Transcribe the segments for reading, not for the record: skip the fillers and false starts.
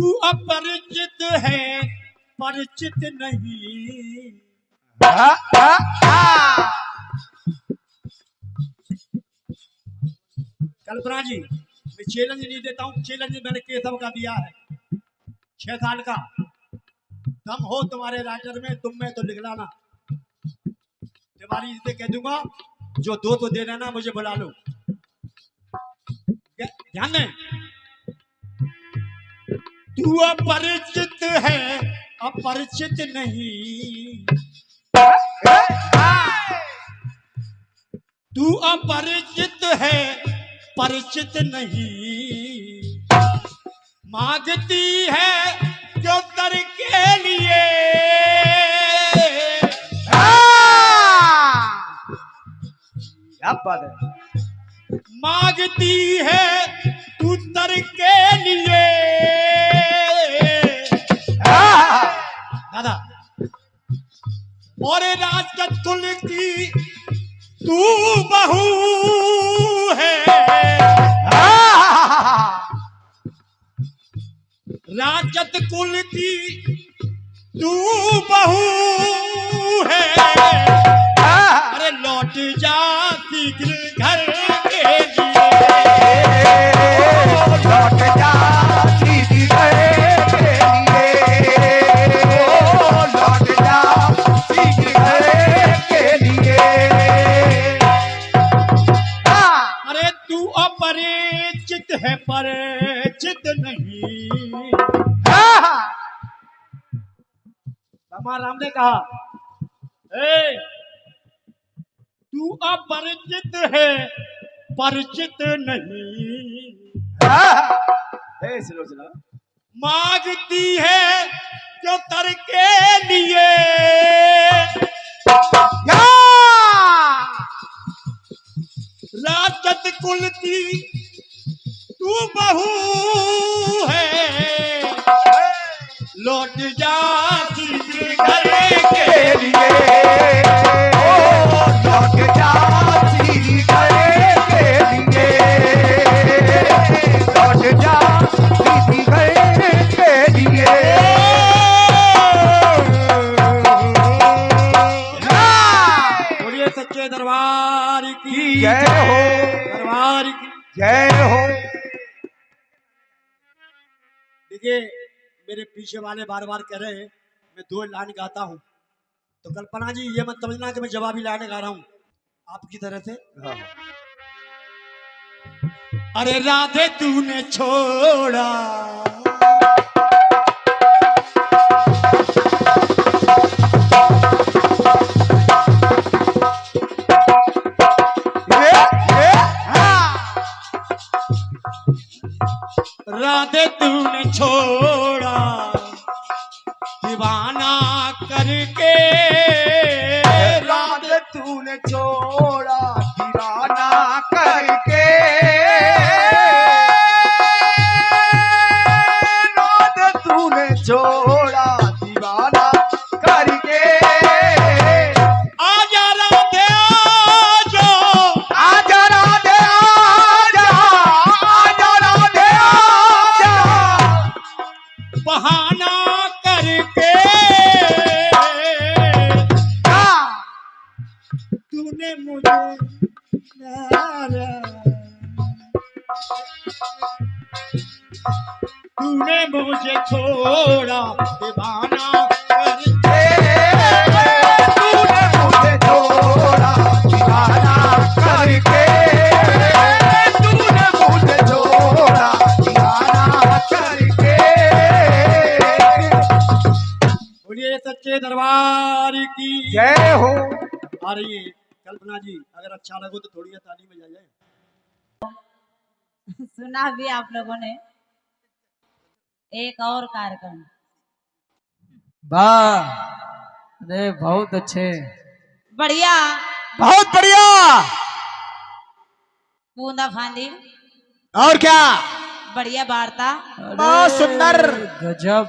तू अपरिचित है परिचित नहीं। कल्पना जी, मैं चैलेंज नहीं देता हूँ, चैलेंज मैंने केशव का दिया है 6 साल का। दम हो तुम्हारे राइटर में, तुम में तो लिख लाना। तिवारी से कह दूंगा जो 2 तो दे देना, मुझे बुला लो। ध्यान दें, तू अपरिचित है अपरिचित नहीं। तू अपरिचित है परिचित नहीं। मांगती है जो तर के लिए, क्या बात है। मांगती है तू तर के लिए। दादा, और राजगत कुल की तू बहू है। राजगत कुल की तू बहू है। अरे लौट जा शीघ्र घर के लिए। लौट जा शीघ्र घर के लिए। लौट जा शीघ्र घर के लिए। अरे तू अपरिचित है परिचित नहीं। भगवान राम ने कहा, तू अपरिचित है परिचित नहीं। मांगती है जो तर के लिए। राजगत कुल की तू बहू है। लौट जा शीघ्र घर के लिए। लौट जा शीघ्र घर के लिए। लौट जा शीघ्र घर के लिए। बोलिए सच्चे दरबार की जय हो। दरबार की जय हो। देखिए, मेरे पीछे वाले बार बार कह रहे हैं मैं 2 लाइन गाता हूँ, तो कल्पना जी ये मत समझना कि मैं जवाबी लाइन गा रहा हूँ आपकी तरह से। अरे राधे तूने छोड़ा राधे तूने छोड़ा दीवाना करके। राधे तूने छोड़ा दीवाना करके। राधे तूने छोड़ा दीवाना करके। आजा राधे आजा। आजा राधे आजा। आजा राधे आजा। बहाना करके तूने मुझे तूने मुझे छोड़ा दीवाना करके। तूने मुझे छोड़ा दीवाना करके। तूने मुझे छोड़ा दीवाना करके। बोलिए सच्चे दरबार की जय हो। आ रही है कल्पना जी, अगर अच्छा लगे तो थोड़ी ताली में जाए। सुना भी आप लोगों ने एक और कार्यक्रम। वाह, अरे बहुत अच्छे, बढ़िया। बहुत बढ़िया। बूंदा फांदी और क्या, बढ़िया वार्ता। बहुत सुंदर, गजब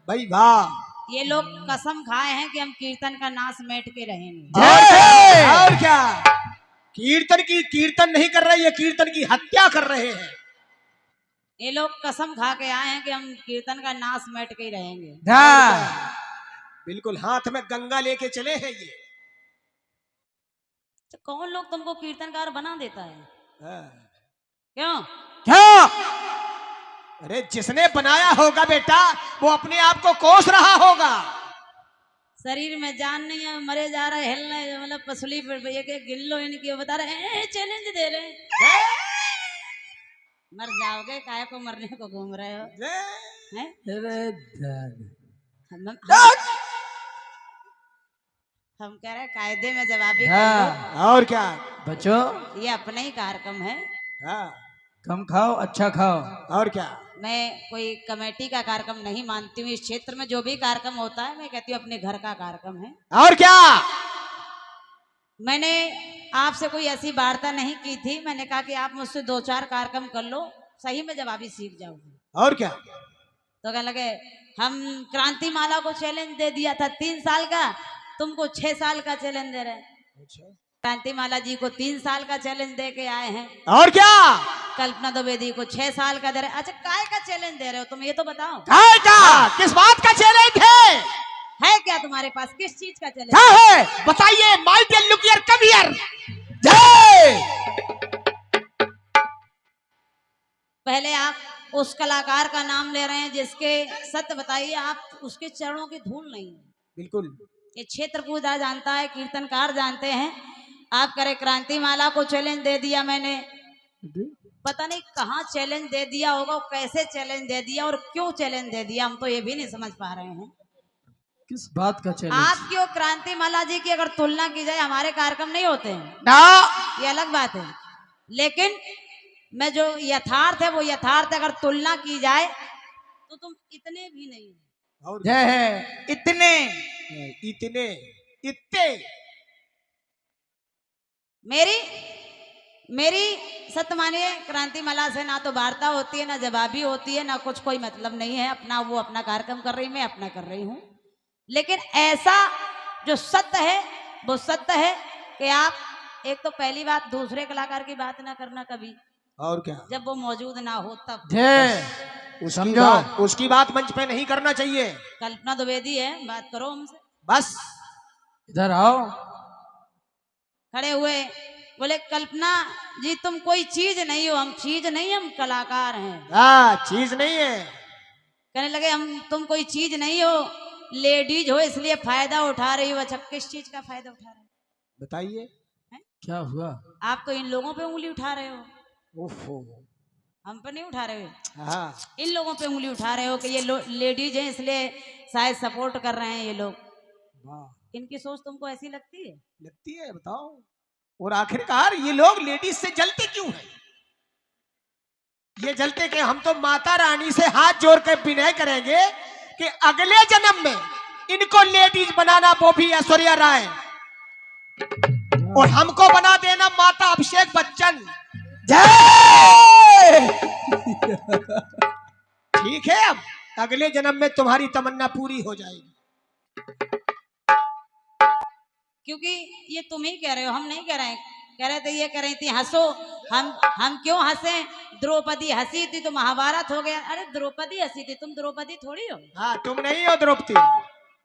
भाई वाह। ये लोग कसम खाए हैं कि हम कीर्तन का नाश मेट के रहेंगे। और क्या, कीर्तन नहीं कर रहे, ये कीर्तन की हत्या कर रहे हैं। ये लोग कसम खा के आए हैं कि हम कीर्तन का नाश मेट के ही रहेंगे। हाँ। बिल्कुल हाथ में गंगा लेके चले हैं ये। तो कौन लोग तुमको कीर्तनकार बना देता है? हाँ। क्यों? क्या? अरे जिसने बनाया होगा बेटा वो अपने आप को कोस रहा होगा। शरीर में जान नहीं है, मरे जा रहे, हिल रहे, मतलब पसली पे एक एक गिन लो इनकी, बता रहे चैलेंज दे रहे हैं। मर जाओगे, काहे को मरने को घूम रहे हो? हैं? अरे दादा। हम हम कह रहे हैं कायदे में जवाबी कर हाँ। और क्या। बच्चों लो, ये अपना ही कार्यक्रम है। हाँ। कम खाओ अच्छा खाओ। और क्या। मैं कोई कमेटी का कार्यक्रम नहीं मानती हूँ। इस क्षेत्र में जो भी कार्यक्रम होता है मैं कहती हूँ अपने घर का कार्यक्रम है। और क्या। मैंने आपसे कोई ऐसी वार्ता नहीं की थी। मैंने कहा कि आप मुझसे 2-4 कार्यक्रम कर लो, सही में जवाबी सीख जाओगे। और क्या। तो कहने लगे हम क्रांति माला को चैलेंज दे दिया था 3 साल का, तुमको 6 साल का चैलेंज दे रहे हैं। क्रांति माला जी को 3 साल का चैलेंज दे के आए हैं। और क्या। कल्पना द्विवेदी को 6 साल का दे रहे हैं। अच्छा काय का चैलेंज दे रहे हो तुम, ये तो बताओ। काय का। किस बात का चैलेंज है क्या तुम्हारे पास, किस चीज का चैलेंज? क्या है बताइए। My dear look here, come here. पहले आप उस कलाकार का नाम ले रहे हैं जिसके, सत्य बताइए, आप उसके चरणों की धूल नहीं है। बिल्कुल। ये क्षेत्र पूजा जानता है, कीर्तनकार जानते हैं। आप करे क्रांति माला को चैलेंज दे दिया मैंने, पता नहीं कहाँ चैलेंज दे दिया होगा, कैसे चैलेंज दे दिया और क्यों चैलेंज दे दिया, हम तो ये भी नहीं समझ पा रहे हैं। किस बात का चैलेंज? आपकी और क्रांति माला जी की अगर तुलना की जाए, हमारे कार्यक्रम नहीं होते हैं ना। ये अलग बात है, लेकिन मैं जो यथार्थ है वो यथार्थ, अगर तुलना की जाए तो तुम इतने भी नहीं हो। और जय है इतने इतने इतने। मेरी सत्य मानिए, क्रांति माला से ना तो वार्ता होती है, ना जवाबी होती है, ना कुछ कोई मतलब नहीं है। अपना वो अपना कार्यक्रम कर रही, मैं अपना कर रही हूँ। लेकिन ऐसा जो सत्य है वो सत्य है कि आप एक तो पहली बात दूसरे कलाकार की बात ना करना कभी, और क्या। जब वो मौजूद ना हो तब। जय समझो। उसकी बात मंच पे नहीं करना चाहिए। कल्पना द्विवेदी है, बात करो हमसे। बस इधर आओ। खड़े हुए बोले कल्पना जी तुम कोई चीज नहीं हो। हम चीज नहीं, हम कलाकार हैं। हाँ चीज नहीं है। कहने लगे हम तुम कोई चीज नहीं हो, लेडीज हो इसलिए फायदा उठा रही हो। अच्छा किस चीज का फायदा उठा रहे हो बताइए। क्या हुआ? आप? तो इन लोगों पे उंगली उठा रहे हो, ओहो। हम पे नहीं उठा रहे हो। हाँ। इन लोगों पे उंगली उठा रहे हो कि ये लेडीज हैं इसलिए शायद सपोर्ट कर रहे हैं ये लोग। वाह। इनकी सोच तुमको ऐसी लगती है? लगती है, बताओ। और आखिरकार ये लोग लेडीज से जलते क्यों हैं? ये जलते कि हम तो माता रानी से हाथ जोड़ कर विनय करेंगे कि अगले जन्म में इनको लेडीज बनाना, वो भी ऐश्वर्या राय, और हमको बना देना माता अभिषेक बच्चन। ठीक है, अब अगले जन्म में तुम्हारी तमन्ना पूरी हो जाएगी। क्योंकि ये तुम ही कह रहे हो, हम नहीं कह रहे हैं। कह रहे थे, ये कह रही थी हंसो, हम क्यों हंसे? द्रौपदी हंसी थी तो महाभारत हो गया। अरे द्रौपदी हंसी थी, तुम द्रौपदी थोड़ी हो। हाँ तुम नहीं हो द्रौपदी,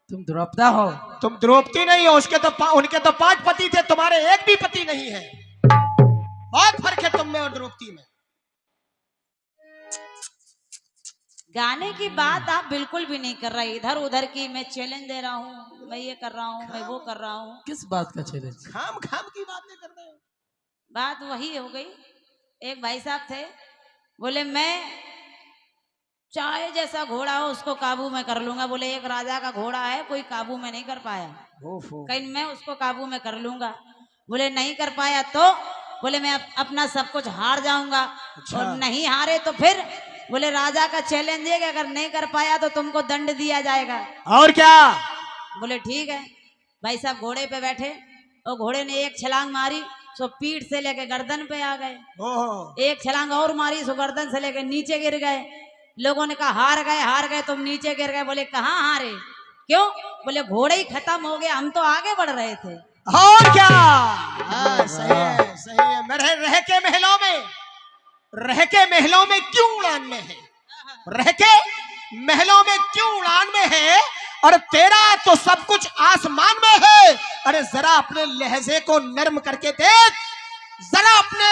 तुम द्रौपदा हो। तुम द्रौपदी नहीं हो। उनके तो 5 पति थे, तुम्हारे एक भी पति नहीं है। बहुत फर्क है तुम में और द्रौपदी में। गाने की बात आप बिल्कुल भी नहीं कर रहे, इधर उधर की। मैं चैलेंज दे रहा हूँ, मैं ये कर रहा हूँ, मैं वो कर रहा हूँ। किस बात का चैलेंज? खाम खाम की बात नहीं कर रहे हो। बात वही हो गई। एक भाई साहब थे, बोले मैं चाहे जैसा घोड़ा हो उसको काबू में कर लूंगा। बोले एक राजा का घोड़ा है, कोई काबू में नहीं कर पाया, कहीं मैं उसको काबू में कर लूंगा। बोले नहीं कर पाया तो बोले मैं अपना सब कुछ हार जाऊंगा। अच्छा। और नहीं हारे तो फिर बोले राजा का चैलेंज है कि अगर नहीं कर पाया तो तुमको दंड दिया जाएगा। और क्या। बोले ठीक है। भाई साहब घोड़े पे बैठे और घोड़े ने एक छलांग मारी सो पीठ से लेके गर्दन पे आ गए। ओहो। एक छलांग और मारी सो गर्दन से लेके नीचे गिर गए। लोगों ने कहा हार गए तुम, नीचे गिर गए। बोले कहाँ हारे, क्यों? बोले घोड़े ही खत्म हो गया, हम तो आगे बढ़ रहे थे। और क्या। हाँ, सही है, सही है। मैं रह के महलों में रह के महलों में क्यों उड़ान में है, रह के महलों में क्यों उड़ान में है, और तेरा तो सब कुछ आसमान में है। अरे जरा अपने लहजे को नर्म करके देख, जरा अपने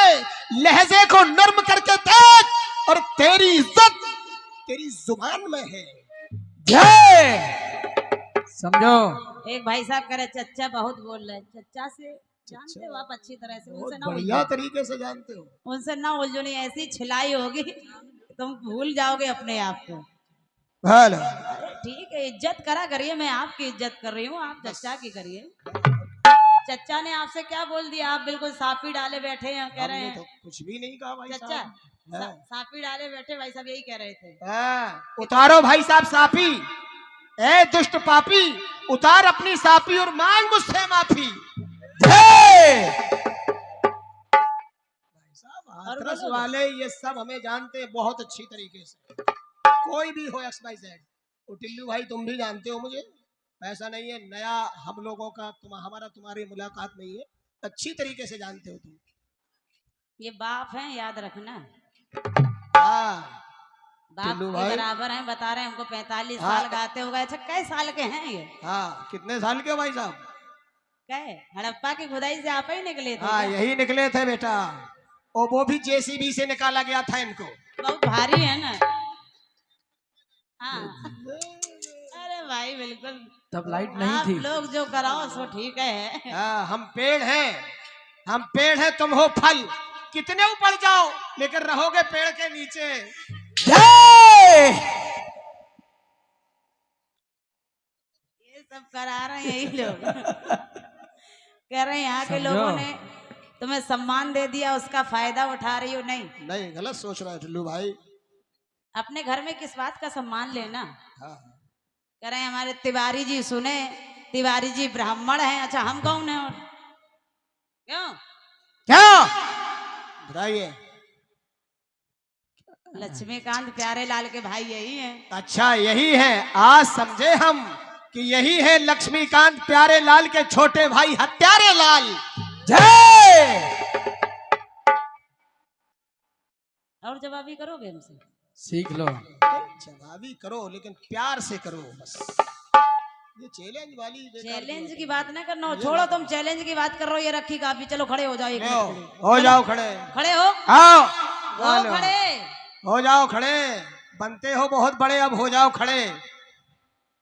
लहजे को नर्म करके देख, और तेरी इज्जत तेरी जुबान में है। जय समझो। एक भाई साहब कह रहे चच्चा बहुत बोल रहे, चच्चा से जानते हो आप अच्छी तरह से, उनसे ना बढ़िया तरीके से जानते हो। उनसे ना उलझो, नहीं ऐसी छिलाई होगी तुम भूल जाओगे अपने आप को। हेलो, अरे ठीक है, इज्जत करा करिए, मैं आपकी इज्जत कर रही हूँ, आप चच्चा की करिए। चच्चा ने आपसे क्या बोल दिया? आप बिल्कुल साफी डाले बैठे हैं, कह रहे हैं तो कुछ भी नहीं कहा भाई चच्चा साहब। साफी डाले बैठे भाई साहब यही कह रहे थे। उतारो भाई साहब साफी, ए दुष्ट पापी, उतार अपनी साफी और मांग मुझसे माफी। हाथरस वाले ये सब हमें जानते हैं बहुत अच्छी तरीके से, कोई भी हो एक्स वाई जेड। और टिल्लू भाई तुम भी जानते हो मुझे, ऐसा नहीं है नया हम लोगों का हमारा तुम्हारी मुलाकात नहीं है, अच्छी तरीके से जानते हो तुम। ये बाप हैं, याद रखना। हाँ बाप टिल्लू के भाई। बराबर हैं, बता रहे हैं हमको 45 हाँ। साल गाते हो गए। अच्छा कै साल के हैं ये? हाँ कितने साल के हो भाई साहब? कै हड़प्पा की खुदाई से आप ही निकले थे हाँ क्या? यही निकले थे बेटा, और वो भी जेसीबी से निकाला गया था इनको। बहुत भारी है ना। हाँ अरे भाई बिल्कुल, तब लाइट नहीं आप थी। लोग जो कराओ सो ठीक है। हाँ हम पेड़ हैं, हम पेड़ हैं, तुम हो फल, कितने ऊपर जाओ लेकिन रहोगे पेड़ के नीचे। ये सब करा रहे हैं यही लोग। कह रहे हैं यहाँ के समझो। लोगों ने तुम्हें सम्मान दे दिया, उसका फायदा उठा रही हो। नहीं, नहीं गलत सोच रहा है टिल्लू भाई। अपने घर में किस बात का सम्मान लेना। हाँ कह रहे हैं हमारे तिवारी जी सुने, तिवारी जी ब्राह्मण हैं। अच्छा हम कौन है? और क्यों? क्या बताइए? लक्ष्मीकांत प्यारे लाल के भाई यही हैं। अच्छा यही है, आज समझे हम कि यही है लक्ष्मीकांत प्यारे लाल के छोटे भाई हत्यारे लाल। जय। और जवाबी करोगे हमसे? सीख लो। जवाबी करो लेकिन प्यार से करो बस। ये चैलेंज वाली चैलेंज की बात ना करना, छोड़ो तुम चैलेंज की बात कर रहे हो। ये रखी काफी, चलो खड़े हो जाओ एक मिनट के लिए। हो जाओ खड़े, खड़े हो, आओ हो खड़े, हो जाओ खड़े, बनते हो बहुत बड़े, अब हो जाओ खड़े।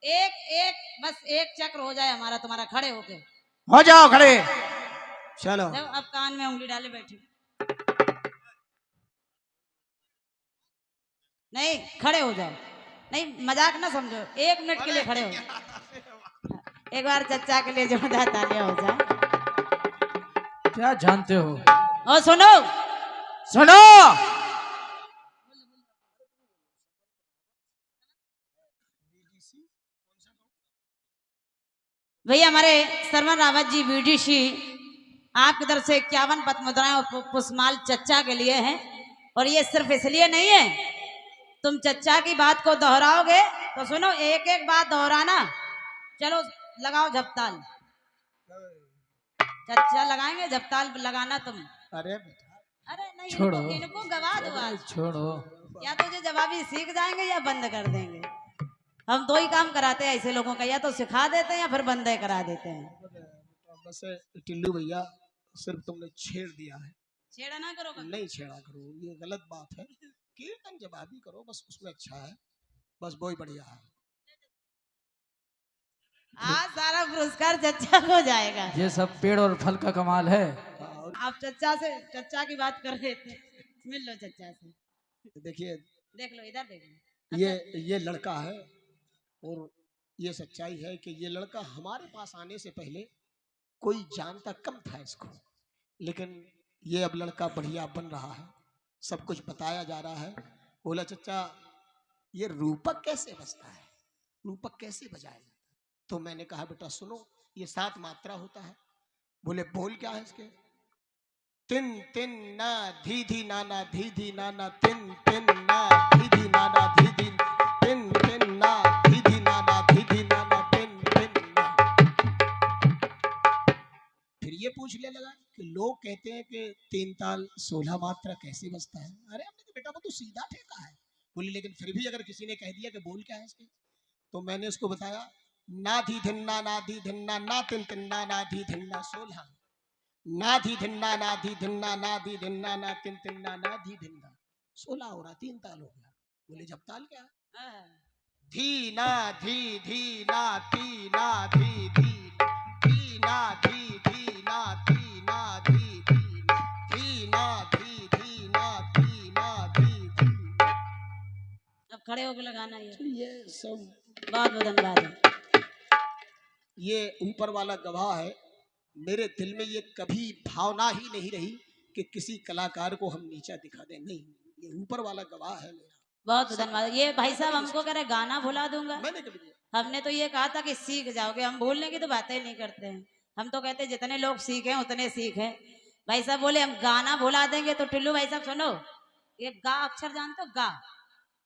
एक एक बस एक चक्र हो जाए हमारा तुम्हारा, खड़े होके हो जाओ खड़े। चलो जब अब कान में उंगली डाले बैठे, नहीं खड़े हो जाओ, नहीं मजाक ना समझो, 1 मिनट के लिए खड़े हो जाओ। एक बार चच्चा के लिए जोरदार तालियां हो जाए। क्या जानते हो? और सुनो, सुनो, भैया हमारे सरवन रावत जी वीडीसी आपकी तरफ से 51 पत मुद्राएं और पुष्पमाल चच्चा के लिए हैं। और ये सिर्फ इसलिए नहीं है, तुम चच्चा की बात को दोहराओगे तो सुनो, एक एक बात दोहराना। चलो लगाओ झपताल, चच्चा लगाएंगे, झपताल लगाना तुम। अरे अरे नहीं, छोड़ो। इनको गवा दो आज। छोड़ो। या तो ये जवाबी सीख जाएंगे या बंद कर देंगे। हम 2 ही काम कराते हैं ऐसे लोगों का, या तो सिखा देते हैं या फिर बंद करा देते हैं। बस टिल्लू भैया सिर्फ तुमने छेड़ दिया है, छेड़ा ना करो कभी। नहीं छेड़ा करो, ये गलत बात है। कीर्तन जवाबी करो बस, उसमें अच्छा है, बस वो ही बढ़िया है। आज सारा पुरस्कार चच्चा को जाएगा। ये सब पेड़ और फल का कमाल है। आप चच्चा से, चच्चा की बात कर रहे थे, मिल लो चच्चा से। देखिए देख लो, इधर देख लो। ये लड़का है, और ये सच्चाई है कि ये लड़का हमारे पास आने से पहले कोई जानता कम था इसको, लेकिन ये अब लड़का बढ़िया बन रहा है, सब कुछ बताया जा रहा है। बोला चच्चा ये रूपक कैसे बजता है, रूपक कैसे बजाया जाता है? तो मैंने कहा बेटा सुनो, ये 7 मात्रा होता है। बोले बोल क्या है इसके? तिन तिन ना धी धी नाना धी धी नाना, तिन तिन ना धी धी नाना धी धी, तिन तिन ना धी धी नाना धी धी नाना, तिन तिन ना। फिर ये पूछने लगा कि लोग कहते हैं कि 3 ताल 16 मात्रा कैसे बजता है। अरे हमने कहा बेटा वो तो सीधा ठेका है। बोली लेकिन फिर भी अगर किसी ने कह दिया कि बोल क्या है इसके, तो मैंने उसको बताया ना धी धिन्ना ना धी धिन्ना ना तिन तिन्ना ना धी धिन्ना 16, ना धी धिन्ना ना धी धिन्ना ना धी धिन्ना ना तिन तिन्ना ना धी धिन्ना 16 हो रहा, 3 ताल हो गया। बोले जब ताल क्या? धी ना धी धी ना ती ना धी धी धी ना धी धी ना ती ना धी धी धी ना धी धी ना ती ना धी धी। अब खड़े होकर लगाना ये सब बहुत धन्यवाद है। ये ऊपर वाला गवाह है। मेरे दिल में ये कभी भावना ही नहीं रही कि किसी कलाकार को हम नीचा दिखा दें। नहीं, ये ऊपर वाला गवाह है मेरा। बहुत धन्यवाद। ये भाई साहब हमको कह रहे गाना भुला दूंगा। मैंने कभी नहीं। हमने तो ये कहा था कि सीख जाओगे, हम भूलने की तो बातें नहीं करते हैं। हम तो कहते हैं जितने लोग सीखे उतने सीखे। भाई साहब बोले हम गाना भुला देंगे, तो टिल्लू भाई साहब सुनो, ये गा अक्षर जानते हो? गा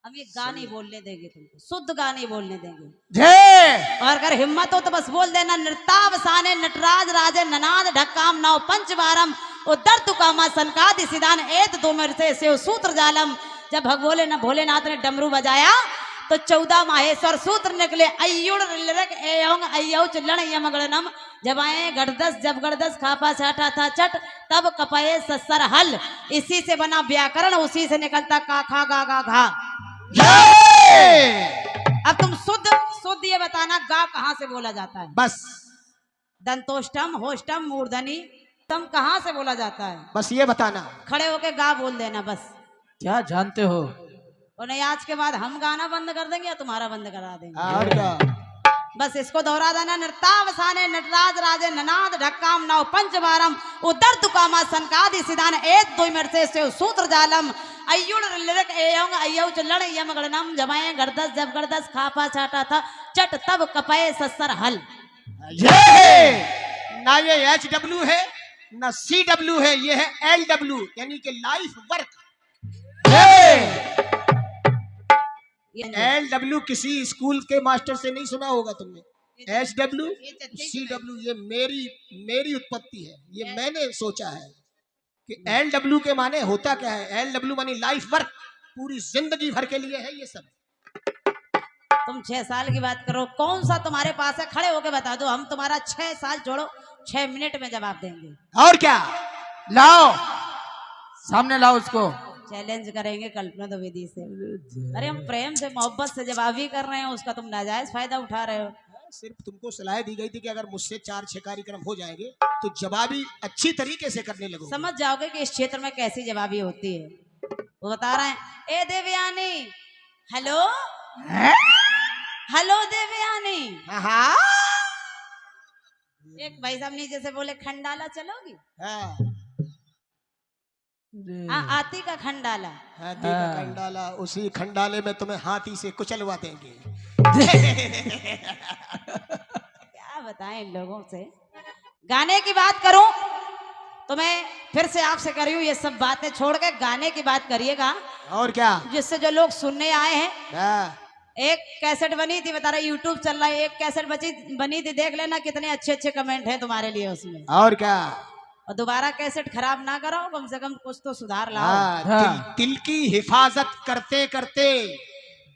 हम ये गा नहीं बोलने देंगे तुमको, शुद्ध गा नहीं बोलने देंगे। जय और अगर हिम्मत हो तो बस बोल देना नृतावसाने नटराज राजे ननाद ढक्काम नौ पंचवारम उदर तुकामा संकादि सिदान एत दो मेरे से सूत्र जालम। जब भगवोले न भोलेनाथ ने डमरू बजाया तो 14 माहेश्वर सूत्र निकले अयुड़ लिरक एयोंग अयौ चलन यमगणनम जब आए गड़दस जब गड़दस खापा छाटा था चट तब कपाए ससर हल। इसी से बना व्याकरण, उसी से निकलता का खा गा गा घा। अब तुम शुद्ध ये बताना गा कहाँ से बोला जाता है? बस दंतोष्टम होष्टम मूर्धनी तम कहाँ से बोला जाता है? बस ये बताना। खड़े होके गा बोल देना बस। क्या जानते हो? और नहीं आज के बाद हम गाना बंद कर देंगे या तुम्हारा बंद करा देंगे। और क्या? बस इसको दोहरा देना नृतावसाने नटराज राजे ननाद ढक्काम नौ पंचवारम उदर तुकामा संकादि सिदान एक दो मिनट से सूत्र जालम अयुड़ लिरक एयोंग अयौ चलन यमगणनम जमाए गड़दस जब गड़दस खापा छाटा था चट तब कपाए ससर हल। ना ये HW है ना CW है, ये है LW यानी कि लाइफ वर्क। LW किसी स्कूल के मास्टर से नहीं सुना होगा तुमने। HW CW ये मेरी उत्पत्ति है, ये मैंने सोचा है कि LW के माने होता क्या है। LW माने लाइफ वर्क, पूरी जिंदगी भर के लिए है ये सब। तुम 6 साल की बात करो, कौन सा तुम्हारे पास है? खड़े होके बता दो, हम तुम्हारा 6 साल जोड़ो 6 मिनट में जवाब देंगे। और क्या? लाओ सामने लाओ उसको। चैलेंज करेंगे कल्पना द्विवेदी से। अरे हम प्रेम से मोहब्बत से जवाब ही कर रहे हैं, उसका तुम नाजायज फायदा उठा रहे हो। सिर्फ तुमको सलाह दी गई थी कि अगर मुझसे 4-6 कार्यक्रम हो जाएंगे तो जवाबी अच्छी तरीके से करने लगोगे। समझ जाओगे कि इस क्षेत्र में कैसी जवाबी होती है। वो बता रहे हैं ए देवयानी, हेलो हेलो देवयानी। हाँ एक भाई साहब नीचे से बोले खंडाला चलोगी? हाँ आती का खंडाला। हाथी का खंडाला, उसी खंडाले में तुम्हें हाथी से कुचलवा देंगे। क्या बताएं इन लोगों से। गाने की बात करूं तो मैं फिर से आपसे कर रही हूं, ये सब बातें छोड़ के गाने की बात करिएगा। और क्या? जिससे जो लोग सुनने आए हैं, हाँ। एक कैसेट बनी थी, बता रहे यूट्यूब चल रहा है, एक कैसेट बनी थी, देख लेना कितने अच्छे अच्छे कमेंट हैं तुम्हारे लिए उसमें। और क्या? और दोबारा कैसेट खराब ना करो, कम से कम कुछ तो सुधार लाओ। हाँ, दिल की हिफाजत करते करते,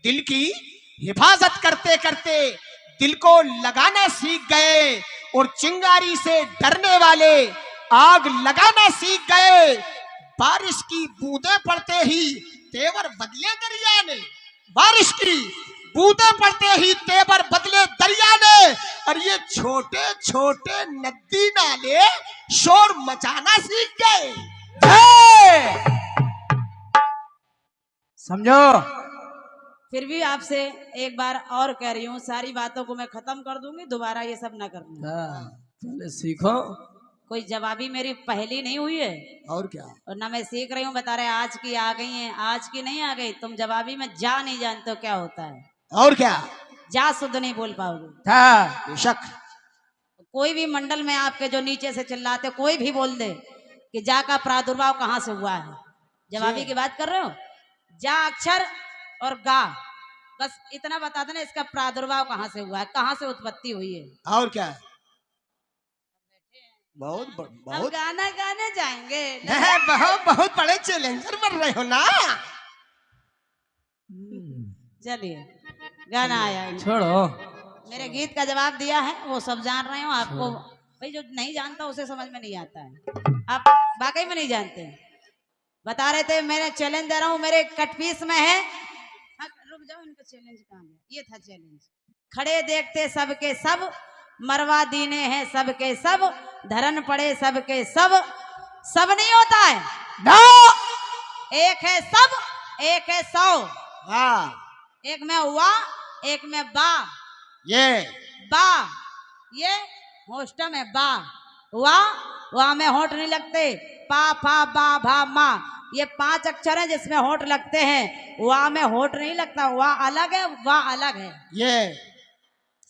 दिल की हिफाजत करते करते दिल को लगाना सीख गए और चिंगारी से डरने वाले आग लगाना सीख गए। बारिश की बूंदें पड़ते ही तेवर बदले दरिया ने, बारिश की बूंदें पड़ते ही तेवर बदले दरिया ने, और ये छोटे छोटे नदी नाले शोर मचाना सीख गए। समझो। फिर भी आपसे एक बार और कह रही हूँ, सारी बातों को मैं खत्म कर दूंगी, दोबारा ये सब ना करना। पहले सीखो। कोई जवाबी मेरी पहली नहीं हुई है और क्या? और ना मैं सीख रही हूँ। बता रहे आज की आ गई है, आज की नहीं आ गई। तुम जवाबी में जा नहीं जानते हो क्या होता है। और क्या? जा शुद्ध नहीं बोल पाओगे। बेशक। कोई भी मंडल में आपके जो नीचे से चिल्लाते, कोई भी बोल दे कि जा का प्रादुर्भाव कहाँ से हुआ है, जवाबी की बात कर रहे हो। जा अक्षर और गा, बस इतना बता देना इसका प्रादुर्भाव कहाँ से हुआ है, कहाँ से उत्पत्ति हुई है। और क्या? अब बहुत गाना गाने जाएंगे। बहुत बहुत बड़े चैलेंजर बन रहे हो ना। चलिए गाना आया है। छोड़ो। मेरे गीत का जवाब दिया है, वो सब जान रहे हो। आपको भाई जो नहीं जानता उसे समझ में नहीं आता है। आप वाकई में नहीं जानते। बता रहे थे मैंने चैलेंज दे रहा हूँ, मेरे कटपीस में है। हाँ, रुक जाओ, इनका चैलेंज कहाँ है? ये था चैलेंज। खड़े देखते सबके सब, मरवा दीने हैं सबके सब, धरन पड़े सबके सब। सब नहीं होता है ना। एक है सब, एक है सौ। हाँ एक में वाह, एक में बा। ये बा ये होस्टम है। बा वाह में होंठ नहीं लगते। पा फा बा भा मा, ये 5 अक्षर हैं जिसमें होंठ लगते हैं। वाह में होंठ नहीं लगता। वाह अलग है, वाह अलग है। ये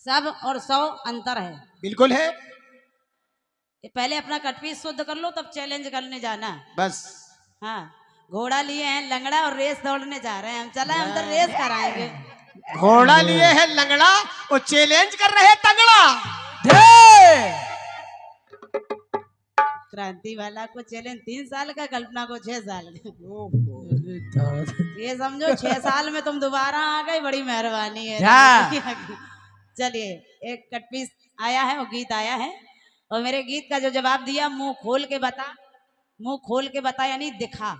सब और सौ अंतर है। बिल्कुल है। ये पहले अपना कटपीस शुद्ध कर लो, तब चैलेंज करने जाना। बस हाँ, घोड़ा लिए हैं लंगड़ा और रेस दौड़ने जा रहे हैं हम। चला हम तो रेस कराएंगे। घोड़ा लिए है लंगड़ा और चैलेंज कर रहे हैं तगड़ा। क्रांति वाला को चैलेंज 3 साल का, कल्पना को 6 साल का। ये समझो 6 साल में तुम दोबारा आ गई, बड़ी मेहरबानी है। चलिए एक कटपीस आया है और गीत आया है, और मेरे गीत का जो जवाब दिया, मुंह खोल के बता। मुंह खोल के बता यानी दिखा,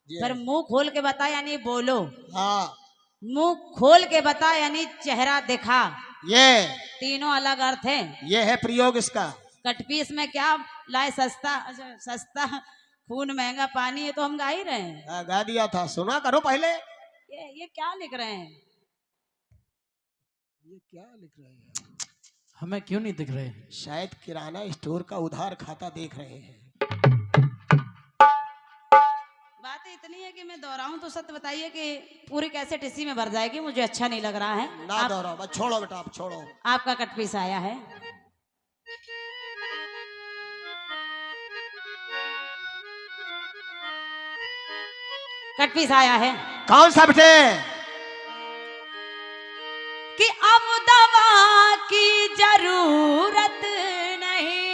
फिर मुंह खोल के बता यानी बोलो। हाँ मुंह खोल के बता यानी चेहरा दिखा। ये तीनों अलग अर्थ है। ये है प्रयोग इसका। कटपीस में क्या लाए? सस्ता, सस्ता खून महंगा पानी, है तो हम गा ही रहे हैं। गा दिया था, सुना करो पहले। ये क्या लिख रहे हैं? ये क्या लिख रहे हैं? हमें क्यों नहीं दिख रहे? शायद किराना स्टोर का उधार खाता देख रहे हैं। बात इतनी है कि मैं दोहराऊं तो सत्य बताइए कि पूरी कैसेट इसी में भर जाएगी। मुझे अच्छा नहीं लग रहा है। ना दोहराओ, बस छोड़ो बेटा, आप छोड़ो। आपका कटपीस आया है। कटपीस आया है। कौन सा बेटे? कि अब दवा की जरूरत नहीं।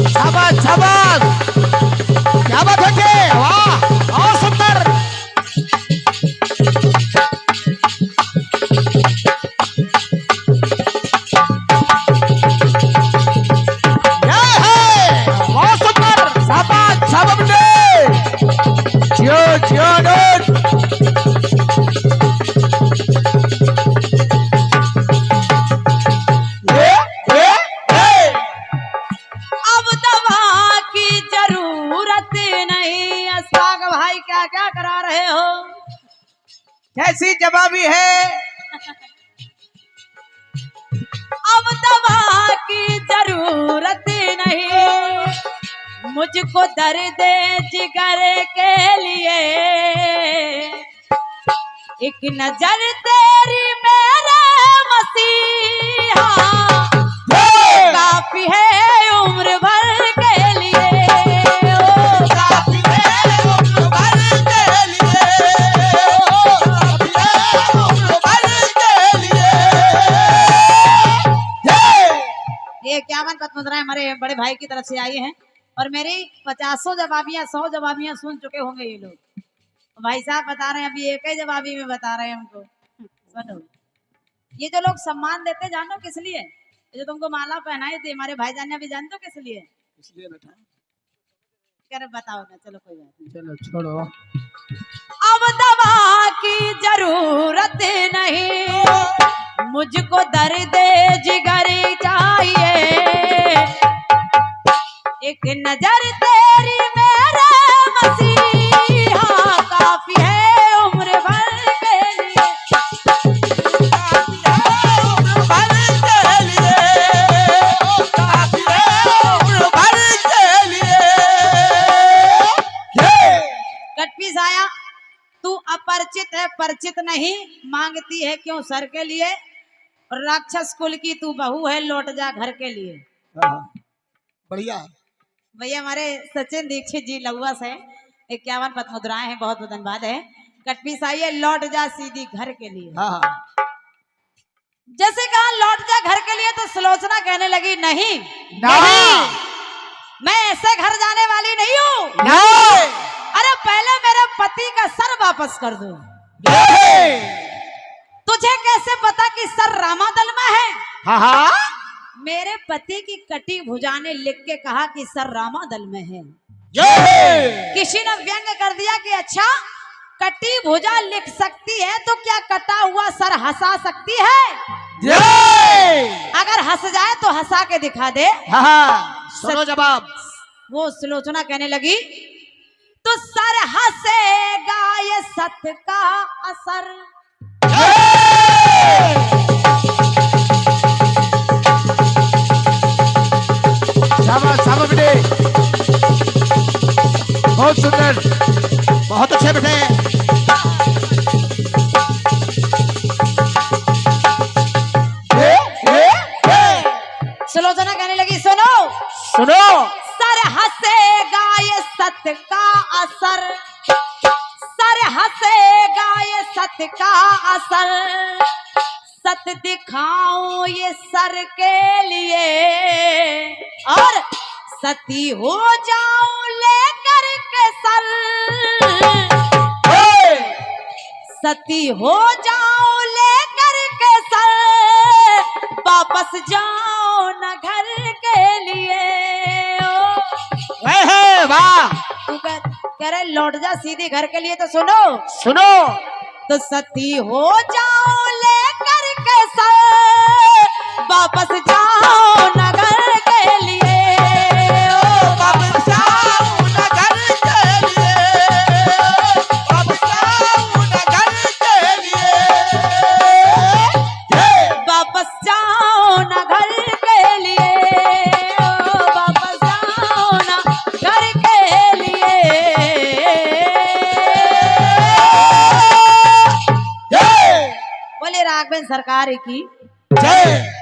शाबाश शाबाश, क्या बात है। वाह और सुंदर। अब दवा की जरूरत नहीं। अस्ताग भाई क्या क्या करा रहे हो? कैसी जवाबी है? अब दवा की जरूरत नहीं, मुझको दर्द जिगर के लिए एक नजर तेरी मेरे मसीहा काफी है उम्र भर के लिए। ओ काफी है उम्र भर के लिए। ओ काफी है उम्र भर के लिए। ये 51 पद्मश्री हमारे बड़े भाई की तरफ से आई हैं, और मेरी 50 जवाबियां 100 जवाबियां सुन चुके होंगे ये लोग। भाई साहब बता रहे हैं अभी एक ही जवाबी में बता रहे हैं हमको। सुनो, ये जो लोग सम्मान देते जानो किस लिए? जो तुमको माला पहनाई थी हमारे भाईजान ने, अभी जानते हो किस लिए? इसलिए बेटा। कर बताओ ना, चलो कोई बात नहीं। चलो छोड़ो। अब दवा की जरूरत नहीं, मुझको दर्द जिगर चाहिए एक नजर तेरी मेरे मसीहा काफी है उम्र भर के लिए। काफी है उम्र भर के लिए। काफी है उम्र भर के लिए। कटपीस आया। तू अपरिचित है परिचित नहीं, मांगती है क्यों सर के लिए? और राक्षस कुल की तू बहू है, लौट जा घर के लिए। बढ़िया। भैया हमारे सचिन दीक्षित जी लहुआ से 51 पद्म मुद्राएं हैं, बहुत बहुत धन्यवाद है। कटपीस आई है, लौट जा सीधी घर के लिए। हाँ जैसे कहा लौट जा घर के लिए, तो सुलोचना कहने लगी नहीं नहीं मैं ऐसे घर जाने वाली नहीं हूँ। नहीं अरे पहले मेरे पति का सर वापस कर दो। तुझे कैसे पता कि सर रामादल में है? हाँ हाँ मेरे पति की कटी भुजा ने लिख के कहा कि सर रामादल में है। किसी ने व्यंग कर दिया कि अच्छा कटी भुजा लिख सकती है तो क्या कटा हुआ सर हंसा सकती है? अगर हंस जाए तो हंसा के दिखा दे। हाँ सुनो जवाब। वो सुलोचना कहने लगी तो सर हंसेगा ये सत्य का असर। शाबाश बेटे, बहुत सुंदर, बहुत अच्छे बेटे। सुलोचना कहने लगी सुनो सुनो, सर हंसेगा ये सत्य का असर, सर हंसेगा ये सत्य का असर, सत्य दिखाऊं ये सर के लिए और सती हो जाऊं लेकर के सर, सती हो जाऊं लेकर के सर, वापस जाओ न घर के लिए। वाह, तू कह रहे लौट जा सीधे घर के लिए, तो सुनो सुनो, तो सती हो जाओ लेकर के सर, वापस जाओ न घर के लिए। वापस जाओ न घर के लिए, वापस जाओ न घर के लिए, वापस जाओ न घर के लिए, वापस जाओ न घर के लिए। बोले राघवेंद्र सरकार की जय।